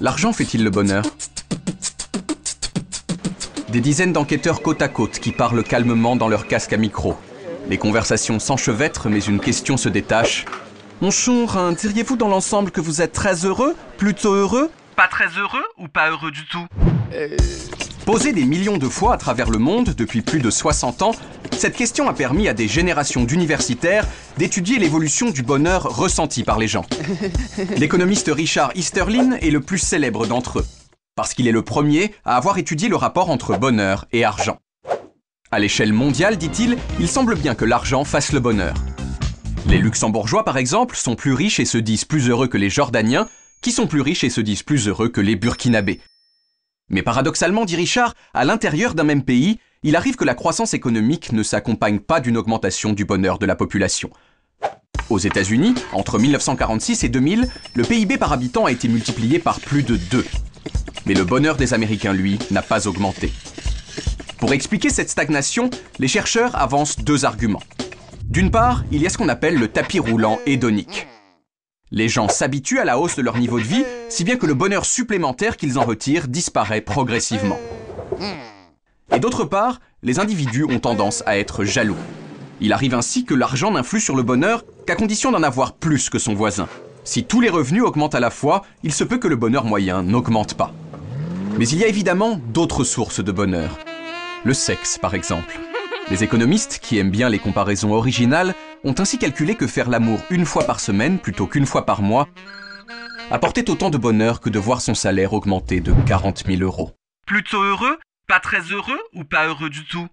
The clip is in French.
L'argent fait-il le bonheur? Des dizaines d'enquêteurs côte à côte qui parlent calmement dans leur casque à micro. Les conversations s'enchevêtrent, mais une question se détache. Bonjour, diriez-vous dans l'ensemble que vous êtes très heureux? Plutôt heureux? Pas très heureux ou pas heureux du tout? Posée des millions de fois à travers le monde depuis plus de 60 ans, cette question a permis à des générations d'universitaires d'étudier l'évolution du bonheur ressenti par les gens. L'économiste Richard Easterlin est le plus célèbre d'entre eux, parce qu'il est le premier à avoir étudié le rapport entre bonheur et argent. À l'échelle mondiale, dit-il, il semble bien que l'argent fasse le bonheur. Les Luxembourgeois, par exemple, sont plus riches et se disent plus heureux que les Jordaniens, qui sont plus riches et se disent plus heureux que les Burkinabés. Mais paradoxalement, dit Richard, à l'intérieur d'un même pays, il arrive que la croissance économique ne s'accompagne pas d'une augmentation du bonheur de la population. Aux États-Unis, entre 1946 et 2000, le PIB par habitant a été multiplié par plus de 2. Mais le bonheur des Américains, lui, n'a pas augmenté. Pour expliquer cette stagnation, les chercheurs avancent deux arguments. D'une part, il y a ce qu'on appelle le tapis roulant hédonique. Les gens s'habituent à la hausse de leur niveau de vie, si bien que le bonheur supplémentaire qu'ils en retirent disparaît progressivement. Et d'autre part, les individus ont tendance à être jaloux. Il arrive ainsi que l'argent n'influe sur le bonheur qu'à condition d'en avoir plus que son voisin. Si tous les revenus augmentent à la fois, il se peut que le bonheur moyen n'augmente pas. Mais il y a évidemment d'autres sources de bonheur. Le sexe, par exemple. Les économistes, qui aiment bien les comparaisons originales, ont ainsi calculé que faire l'amour une fois par semaine plutôt qu'une fois par mois apportait autant de bonheur que de voir son salaire augmenter de 40 000 €. Plutôt heureux? Pas très heureux ou pas heureux du tout?